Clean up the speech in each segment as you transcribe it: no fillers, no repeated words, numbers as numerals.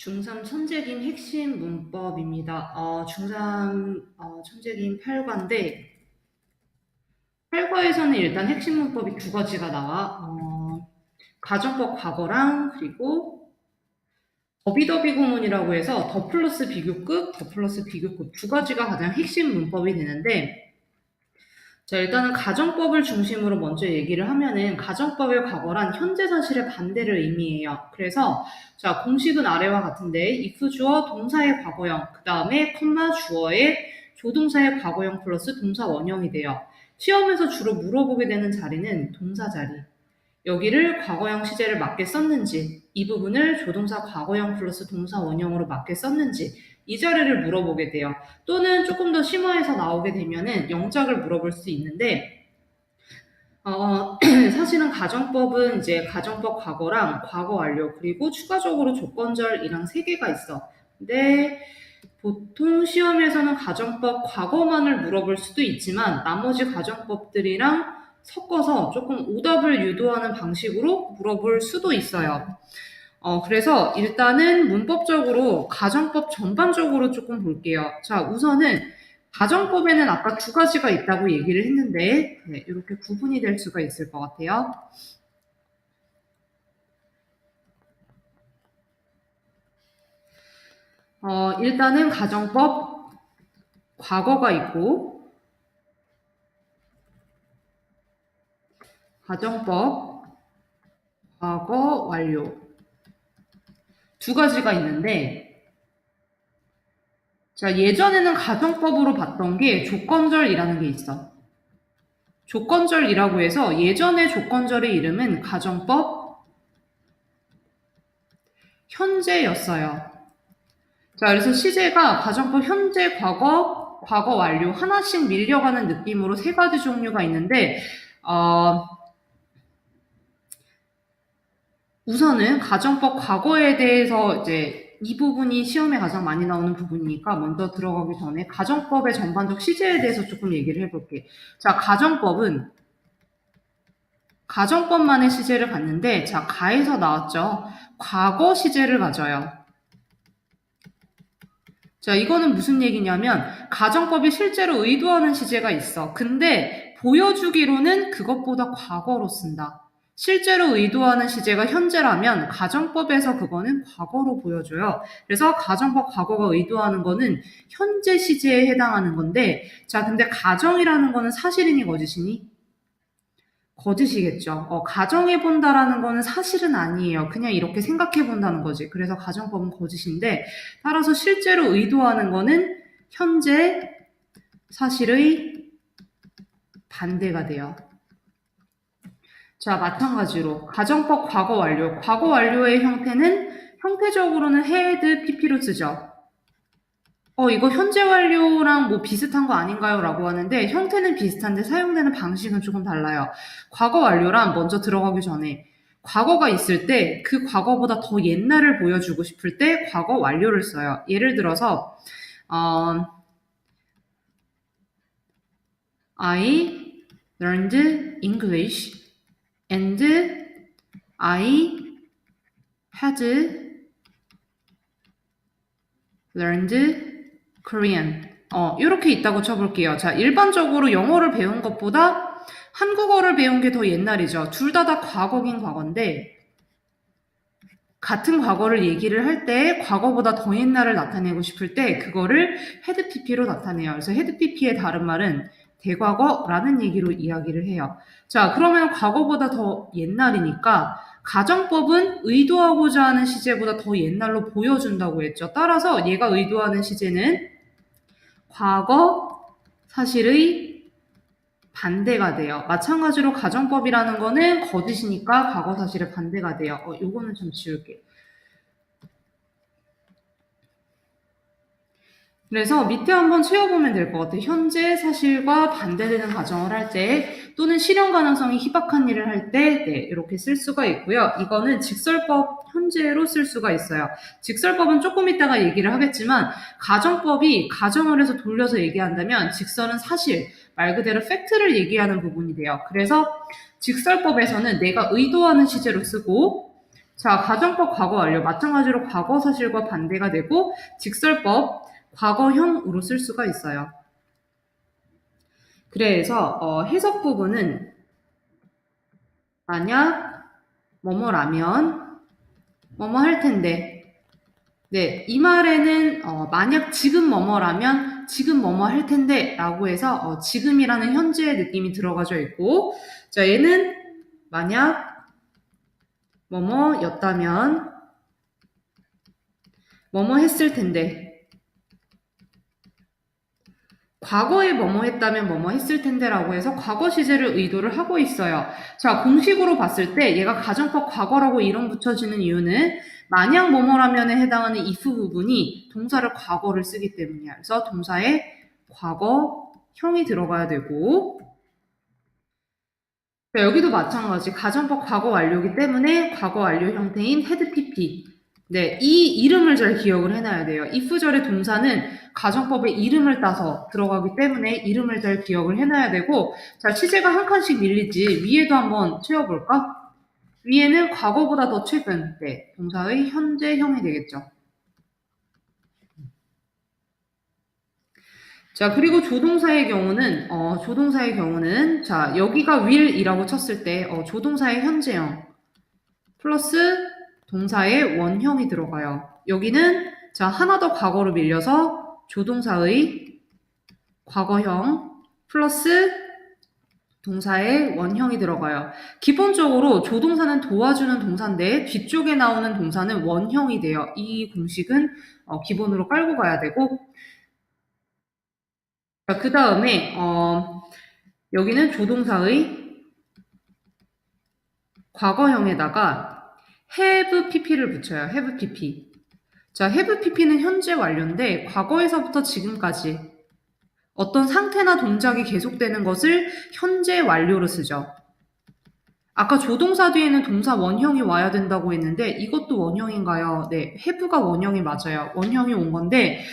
중3 천재김 핵심 문법입니다. 중3 천재김 8과인데 8과에서는 일단 핵심 문법이 두 가지가 나와. 가정법 과거랑 그리고 더비더비 구문이라고 해서 더 플러스 비교급, 더 플러스 비교급 두 가지가 가장 핵심 문법이 되는데 자, 일단은 가정법을 중심으로 먼저 얘기를 하면은 가정법의 과거란 현재 사실의 반대를 의미해요. 그래서 자, 공식은 아래와 같은데 if 주어 동사의 과거형, 그 다음에 컴마 주어의 조동사의 과거형 플러스 동사 원형이 돼요. 시험에서 주로 물어보게 되는 자리는 동사 자리. 여기를 과거형 시제를 맞게 썼는지, 이 부분을 조동사 과거형 플러스 동사 원형으로 맞게 썼는지 이 자리를 물어보게 돼요. 또는 조금 더 심화해서 나오게 되면은 영작을 물어볼 수 있는데 사실은 가정법은 이제 가정법 과거랑 과거 완료 그리고 추가적으로 조건절이랑 세 개가 있어. 근데 보통 시험에서는 가정법 과거만을 물어볼 수도 있지만 나머지 가정법들이랑 섞어서 조금 오답을 유도하는 방식으로 물어볼 수도 있어요. 그래서 일단은 문법적으로 가정법 전반적으로 조금 볼게요. 자, 우선은 가정법에는 아까 두 가지가 있다고 얘기를 했는데 네, 이렇게 구분이 될 수가 있을 것 같아요. 일단은 가정법 과거가 있고 가정법 과거 완료 두 가지가 있는데 자, 예전에는 가정법으로 봤던 게 조건절이라는 게 있어. 조건절이라고 해서 예전의 조건절의 이름은 가정법 현재였어요. 자, 그래서 시제가 가정법 현재, 과거, 과거 완료 하나씩 밀려가는 느낌으로 세 가지 종류가 있는데 우선은 가정법 과거에 대해서 이제 이 부분이 시험에 가장 많이 나오는 부분이니까 먼저 들어가기 전에 가정법의 전반적 시제에 대해서 조금 얘기를 해볼게. 자, 가정법만의 시제를 봤는데 자, 가에서 나왔죠. 과거 시제를 가져요. 자, 이거는 무슨 얘기냐면 가정법이 실제로 의도하는 시제가 있어. 근데 보여주기로는 그것보다 과거로 쓴다. 실제로 의도하는 시제가 현재라면 가정법에서 그거는 과거로 보여줘요. 그래서 가정법 과거가 의도하는 거는 현재 시제에 해당하는 건데 자, 근데 가정이라는 거는 사실이니 거짓이니? 거짓이겠죠. 가정해 본다라는 거는 사실은 아니에요. 그냥 이렇게 생각해 본다는 거지. 그래서 가정법은 거짓인데 따라서 실제로 의도하는 거는 현재 사실의 반대가 돼요. 자, 마찬가지로 가정법 과거 완료. 과거 완료의 형태는 형태적으로는 had, pp로 쓰죠. 이거 현재 완료랑 뭐 비슷한 거 아닌가요? 라고 하는데 형태는 비슷한데 사용되는 방식은 조금 달라요. 과거 완료란 먼저 들어가기 전에 과거가 있을 때 그 과거보다 더 옛날을 보여주고 싶을 때 과거 완료를 써요. 예를 들어서 I learned English and I had learned Korean. 이렇게 있다고 쳐볼게요. 자, 일반적으로 영어를 배운 것보다 한국어를 배운 게 더 옛날이죠. 둘 다 과거긴 과거인데 같은 과거를 얘기를 할 때 과거보다 더 옛날을 나타내고 싶을 때 그거를 had pp로 나타내요. 그래서 had pp의 다른 말은 대과거라는 얘기로 이야기를 해요. 자, 그러면 과거보다 더 옛날이니까 가정법은 의도하고자 하는 시제보다 더 옛날로 보여준다고 했죠. 따라서 얘가 의도하는 시제는 과거 사실의 반대가 돼요. 마찬가지로 가정법이라는 거는 거짓이니까 과거 사실의 반대가 돼요. 요거는 좀 지울게요. 그래서 밑에 한번 채워보면 될 것 같아요. 현재 사실과 반대되는 가정을 할 때 또는 실현 가능성이 희박한 일을 할 때 이렇게 쓸 수가 있고요. 이거는 직설법 현재로 쓸 수가 있어요. 직설법은 조금 이따가 얘기를 하겠지만 가정법이 가정을 해서 돌려서 얘기한다면 직설은 사실, 말 그대로 팩트를 얘기하는 부분이 돼요. 그래서 직설법에서는 내가 의도하는 시제로 쓰고 자, 가정법 과거 완료. 마찬가지로 과거 사실과 반대가 되고 직설법 과거형으로 쓸 수가 있어요. 그래서 해석 부분은 만약 뭐뭐라면 뭐뭐 할 텐데 네, 이 말에는 만약 지금 뭐뭐라면 지금 뭐뭐 할 텐데 라고 해서 지금이라는 현재의 느낌이 들어가져 있고 자, 얘는 만약 뭐뭐였다면 뭐뭐 했을 텐데 과거에 뭐뭐 했다면 뭐뭐 했을 텐데라고 해서 과거 시제를 의도를 하고 있어요. 자, 공식으로 봤을 때 얘가 가정법 과거라고 이름 붙여지는 이유는 만약 뭐뭐라면에 해당하는 if 부분이 동사를 과거를 쓰기 때문이야. 그래서 동사에 과거형이 들어가야 되고 자, 여기도 마찬가지 가정법 과거 완료이기 때문에 과거 완료 형태인 had pp 네, 이 이름을 잘 기억을 해놔야 돼요. if절의 동사는 가정법의 이름을 따서 들어가기 때문에 이름을 잘 기억을 해놔야 되고 자, 시제가 한 칸씩 밀리지 위에도 한번 채워볼까? 위에는 과거보다 더 최근 네, 동사의 현재형이 되겠죠. 자, 그리고 조동사의 경우는 자, 여기가 will이라고 쳤을 때 조동사의 현재형 플러스 동사의 원형이 들어가요. 여기는 자, 하나 더 과거로 밀려서 조동사의 과거형 플러스 동사의 원형이 들어가요. 기본적으로 조동사는 도와주는 동사인데 뒤쪽에 나오는 동사는 원형이 돼요. 이 공식은 기본으로 깔고 가야 되고 그 다음에 여기는 조동사의 과거형에다가 have pp를 붙여요. have pp. 자, have pp는 현재 완료인데 과거에서부터 지금까지 어떤 상태나 동작이 계속되는 것을 현재 완료로 쓰죠. 아까 조동사 뒤에는 동사 원형이 와야 된다고 했는데 이것도 원형인가요? 네, have가 원형이 맞아요. 원형이 온 건데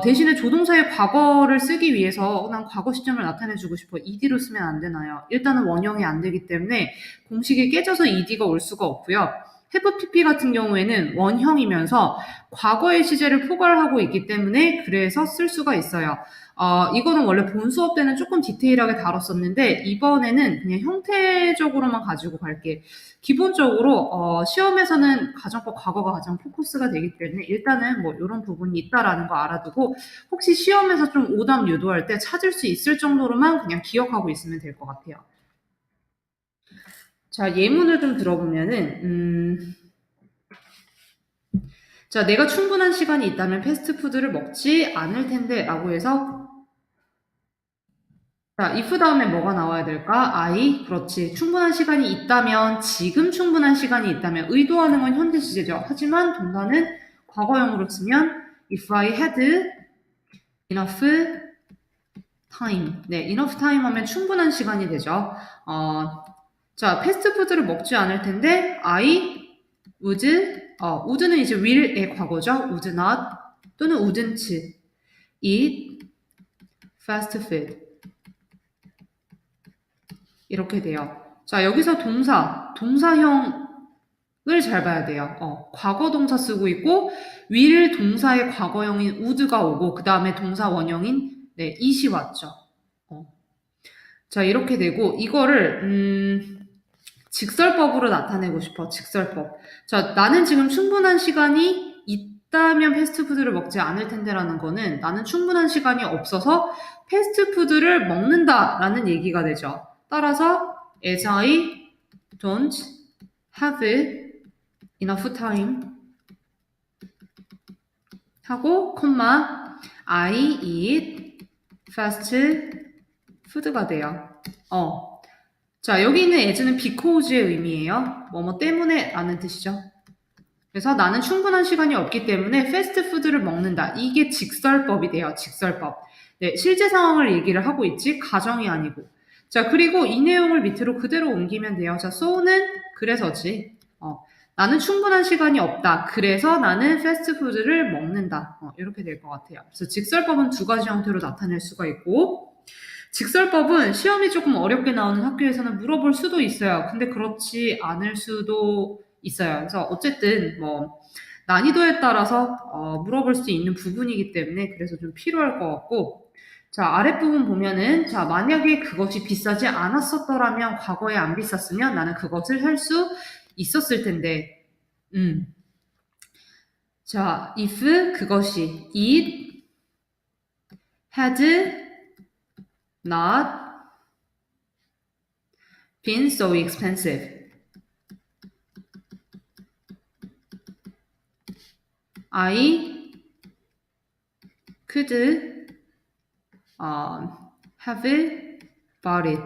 대신에 조동사의 과거를 쓰기 위해서 난 과거 시점을 나타내주고 싶어. ed로 쓰면 안 되나요? 일단은 원형이 안 되기 때문에 공식이 깨져서 ed가 올 수가 없고요. have pp 같은 경우에는 원형이면서 과거의 시제를 포괄하고 있기 때문에 그래서 쓸 수가 있어요. 이거는 원래 본 수업 때는 조금 디테일하게 다뤘었는데 이번에는 그냥 형태적으로만 가지고 갈게. 기본적으로 시험에서는 가정법 과거가 가장 포커스가 되기 때문에 일단은 뭐 이런 부분이 있다라는 거 알아두고 혹시 시험에서 좀 오답 유도할 때 찾을 수 있을 정도로만 그냥 기억하고 있으면 될 것 같아요. 자, 예문을 좀 들어보면은 자, 내가 충분한 시간이 있다면 패스트푸드를 먹지 않을 텐데 라고 해서 자, if 다음에 뭐가 나와야 될까? I. 그렇지. 충분한 시간이 있다면, 지금 충분한 시간이 있다면, 의도하는 건 현재 시제죠. 하지만 동사는 과거형으로 쓰면 if I had enough time. 네, enough time 하면 충분한 시간이 되죠. 자, 패스트푸드를 먹지 않을 텐데 I would는 이제 will의 과거죠. would not 또는 wouldn't eat fast food. 이렇게 돼요. 자, 여기서 동사형을 잘 봐야 돼요. 과거 동사 쓰고 있고, will 동사의 과거형인 would가 오고, 그 다음에 동사 원형인, 네, it이 왔죠. 자, 이렇게 되고, 이거를, 직설법으로 나타내고 싶어, 직설법. 자, 나는 지금 충분한 시간이 있다면 패스트푸드를 먹지 않을 텐데라는 거는 나는 충분한 시간이 없어서 패스트푸드를 먹는다라는 얘기가 되죠. 따라서 as I don't have enough time 하고 콤마 I eat fast food가 돼요. 자, 여기 있는 as는 because의 의미예요. 뭐뭐 때문에 라는 뜻이죠. 그래서 나는 충분한 시간이 없기 때문에 패스트푸드를 먹는다. 이게 직설법이 돼요. 직설법. 네, 실제 상황을 얘기를 하고 있지 가정이 아니고. 자, 그리고 이 내용을 밑으로 그대로 옮기면 돼요. 자, so는 그래서지. 나는 충분한 시간이 없다. 그래서 나는 패스트푸드를 먹는다. 이렇게 될 것 같아요. 그래서 직설법은 두 가지 형태로 나타낼 수가 있고 직설법은 시험이 조금 어렵게 나오는 학교에서는 물어볼 수도 있어요. 근데 그렇지 않을 수도 있어요. 그래서 어쨌든 뭐 난이도에 따라서 물어볼 수 있는 부분이기 때문에 그래서 좀 필요할 것 같고 자 아랫부분 보면은 자 만약에 그것이 비싸지 않았었더라면 과거에 안 비쌌으면 나는 그것을 살 수 있었을 텐데 자 if 그것이 it had not been so expensive I could have bought it.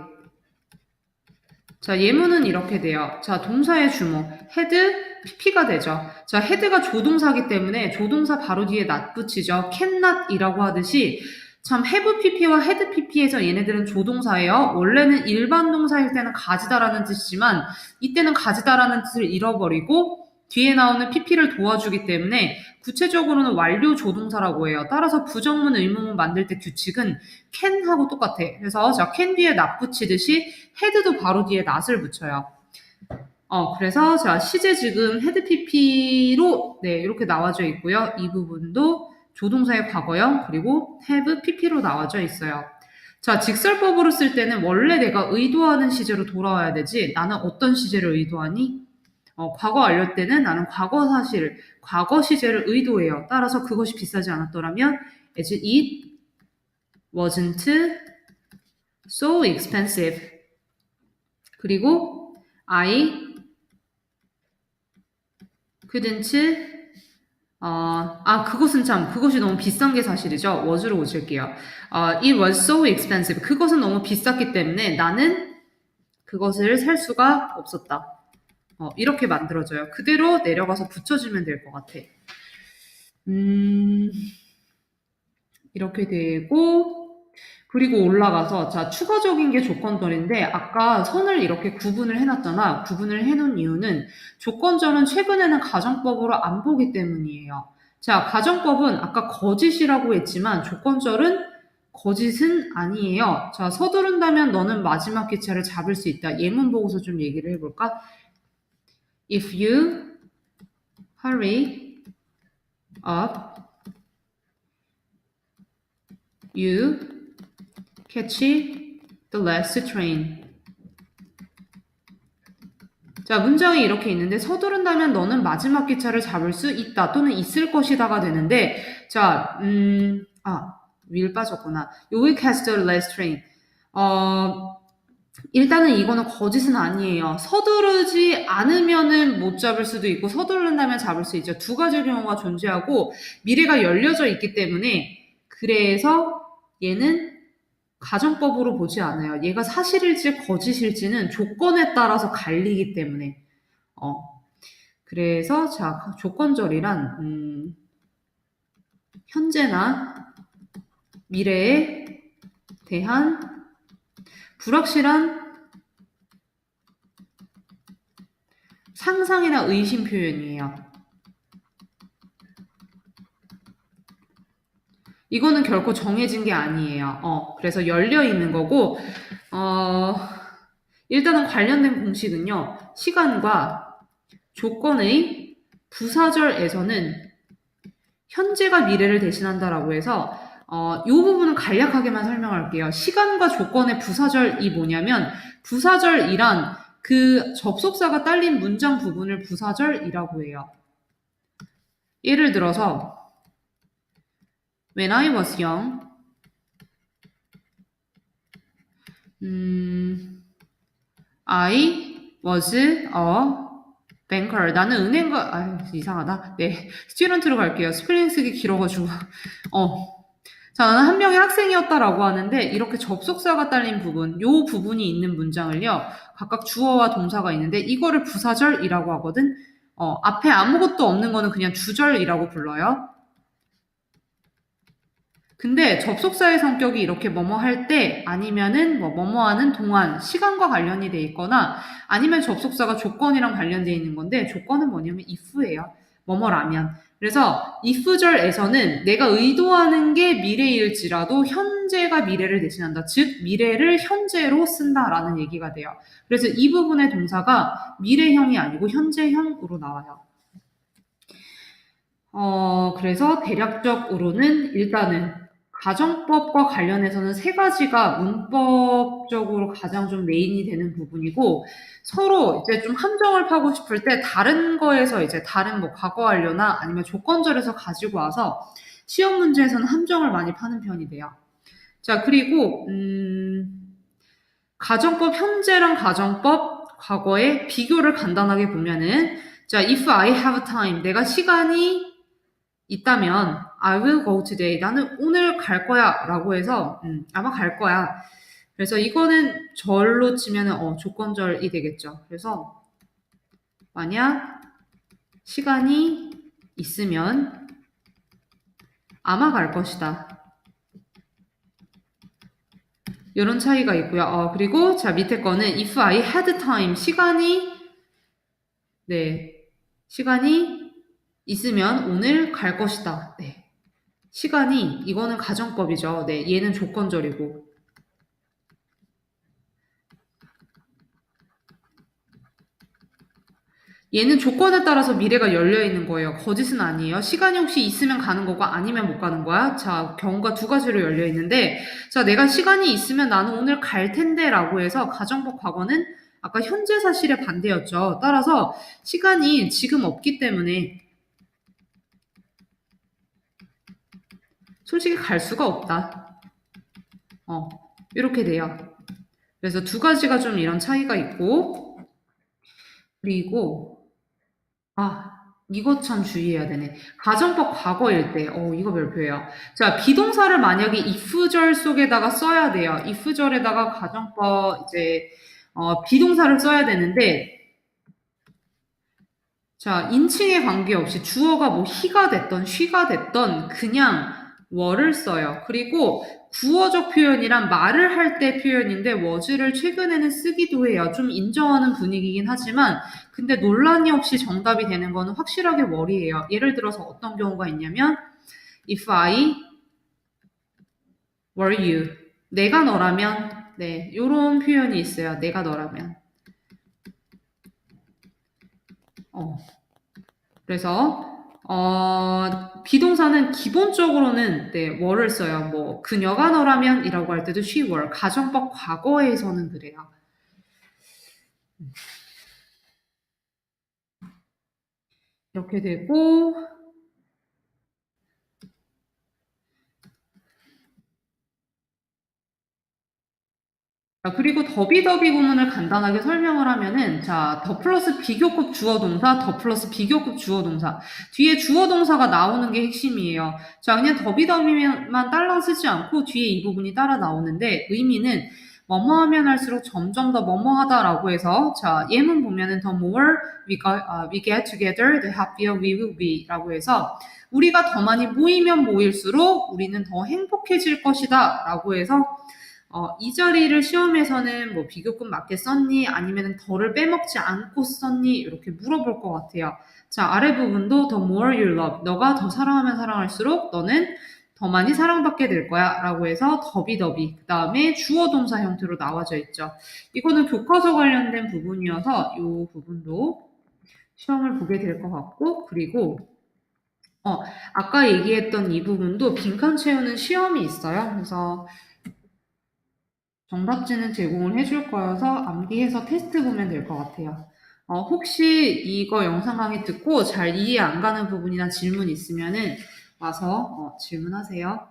자, 예문은 이렇게 돼요. 자, 동사의 주목. had, pp가 되죠. 자, had가 조동사기 때문에 조동사 바로 뒤에 not 붙이죠. cannot이라고 하듯이 참 have pp와 had pp에서 얘네들은 조동사예요. 원래는 일반 동사일 때는 가지다라는 뜻이지만 이때는 가지다라는 뜻을 잃어버리고 뒤에 나오는 pp를 도와주기 때문에 구체적으로는 완료 조동사라고 해요. 따라서 부정문, 의문문 만들 때 규칙은 can하고 똑같아. 그래서 자, can 뒤에 not 붙이듯이 had도 바로 뒤에 not을 붙여요. 그래서 자, 시제 지금 had pp로 네, 이렇게 나와져 있고요. 이 부분도 조동사의 과거형 그리고 have pp로 나와져 있어요. 자, 직설법으로 쓸 때는 원래 내가 의도하는 시제로 돌아와야 되지 나는 어떤 시제를 의도하니? 과거 완료 때는 나는 과거 사실, 과거 시제를 의도해요. 따라서 그것이 비싸지 않았더라면 as it wasn't so expensive. 그리고 I couldn't 그것이 너무 비싼 게 사실이죠. was로 오실게요. it was so expensive. 그것은 너무 비쌌기 때문에 나는 그것을 살 수가 없었다. 이렇게 만들어져요. 그대로 내려가서 붙여주면 될 것 같아. 이렇게 되고 그리고 올라가서 자 추가적인 게 조건절인데 아까 선을 이렇게 구분을 해놨잖아. 구분을 해놓은 이유는 조건절은 최근에는 가정법으로 안 보기 때문이에요. 자 가정법은 아까 거짓이라고 했지만 조건절은 거짓은 아니에요. 자 서두른다면 너는 마지막 기차를 잡을 수 있다. 예문 보고서 좀 얘기를 해볼까? If you hurry up, you catch the last train. 자, 문장이 이렇게 있는데 서두른다면 너는 마지막 기차를 잡을 수 있다 또는 있을 것이다가 되는데 자, will 빠졌구나. You will catch the last train. 일단은 이거는 거짓은 아니에요. 서두르지 않으면은 못 잡을 수도 있고 서두른다면 잡을 수 있죠. 두 가지 경우가 존재하고 미래가 열려져 있기 때문에 그래서 얘는 가정법으로 보지 않아요. 얘가 사실일지 거짓일지는 조건에 따라서 갈리기 때문에 그래서 자 조건절이란 현재나 미래에 대한 불확실한 상상이나 의심 표현이에요. 이거는 결코 정해진 게 아니에요. 그래서 열려 있는 거고, 일단은 관련된 공식은요, 시간과 조건의 부사절에서는 현재가 미래를 대신한다라고 해서, 이 부분은 간략하게만 설명할게요. 시간과 조건의 부사절이 뭐냐면, 부사절이란 그 접속사가 딸린 문장 부분을 부사절이라고 해요. 예를 들어서, When I was young, I was a banker. 나는 은행가, 이상하다. 네, 스튜던트로 갈게요. 스펠링 쓰기 길어가지고. 자, 나는 한 명의 학생이었다라고 하는데, 이렇게 접속사가 딸린 부분, 요 부분이 있는 문장을요, 각각 주어와 동사가 있는데, 이거를 부사절이라고 하거든. 앞에 아무것도 없는 거는 그냥 주절이라고 불러요. 근데 접속사의 성격이 이렇게 뭐뭐 할 때 아니면은 뭐뭐 하는 동안 시간과 관련이 돼 있거나 아니면 접속사가 조건이랑 관련돼 있는 건데 조건은 뭐냐면 if예요. 뭐뭐라면 그래서 if절에서는 내가 의도하는 게 미래일지라도 현재가 미래를 대신한다. 즉 미래를 현재로 쓴다라는 얘기가 돼요. 그래서 이 부분의 동사가 미래형이 아니고 현재형으로 나와요. 그래서 대략적으로는 일단은 가정법과 관련해서는 세 가지가 문법적으로 가장 좀 메인이 되는 부분이고, 서로 이제 좀 함정을 파고 싶을 때 다른 거에서 이제 다른 뭐 과거 완료나 아니면 조건절에서 가지고 와서 시험 문제에서는 함정을 많이 파는 편이 돼요. 자, 그리고 가정법 현재랑 가정법 과거의 비교를 간단하게 보면은, 자, if I have time, 내가 시간이 있다면 I will go today. 나는 오늘 갈 거야 라고 해서 아마 갈 거야. 그래서 이거는 절로 치면은 조건절이 되겠죠. 그래서 만약 시간이 있으면 아마 갈 것이다. 이런 차이가 있고요. 그리고 자 밑에 거는 if I had time, 시간이 있으면 오늘 갈 것이다. 네. 시간이, 이거는 가정법이죠. 네, 얘는 조건절이고. 얘는 조건에 따라서 미래가 열려있는 거예요. 거짓은 아니에요. 시간이 혹시 있으면 가는 거고 아니면 못 가는 거야. 자, 경우가 두 가지로 열려있는데, 자, 내가 시간이 있으면 나는 오늘 갈 텐데 라고 해서 가정법 과거는 아까 현재 사실의 반대였죠. 따라서 시간이 지금 없기 때문에 솔직히 갈 수가 없다. 이렇게 돼요. 그래서 두 가지가 좀 이런 차이가 있고, 그리고 이거 참 주의해야 되네. 가정법 과거일 때, 이거 별표예요. 자, 비동사를 만약에 if절 속에다가 써야 돼요. if절에다가 가정법 비동사를 써야 되는데, 자, 인칭에 관계없이 주어가 뭐 he가 됐던 she가 됐던 그냥 were를 써요. 그리고 구어적 표현이란 말을 할 때 표현인데 was를 최근에는 쓰기도 해요. 좀 인정하는 분위기긴 하지만 근데 논란이 없이 정답이 되는 거는 확실하게 were예요. 예를 들어서 어떤 경우가 있냐면 if I were you, 내가 너라면, 네, 요런 표현이 있어요. 내가 너라면. 그래서 비동사는 기본적으로는 네, were를 써요. 뭐 그녀가 너라면 이라고 할 때도 she were. 가정법 과거에서는 그래요. 이렇게 되고 그리고 더비더비 구문을 간단하게 설명을 하면은 더 플러스 비교급 주어 동사, 더 플러스 비교급 주어 동사. 뒤에 주어 동사가 나오는 게 핵심이에요. 자, 그냥 더비더비만 딸랑 쓰지 않고 뒤에 이 부분이 따라 나오는데 의미는 뭐뭐 하면 할수록 점점 더 뭐뭐 하다라고 해서 자, 예문 보면은 the more we get together, the happier we will be 라고 해서 우리가 더 많이 모이면 모일수록 우리는 더 행복해질 것이다 라고 해서 이 자리를 시험에서는 뭐 비교급 맞게 썼니? 아니면 덜을 빼먹지 않고 썼니? 이렇게 물어볼 것 같아요. 자, 아래 부분도 the more you love. 너가 더 사랑하면 사랑할수록 너는 더 많이 사랑받게 될 거야. 라고 해서 더비더비. 그 다음에 주어 동사 형태로 나와져 있죠. 이거는 교과서 관련된 부분이어서 이 부분도 시험을 보게 될 것 같고, 그리고 아까 얘기했던 이 부분도 빈칸 채우는 시험이 있어요. 그래서 정답지는 제공을 해줄 거여서 암기해서 테스트 보면 될 것 같아요. 혹시 이거 영상 강의 듣고 잘 이해 안 가는 부분이나 질문 있으면은 와서 질문하세요.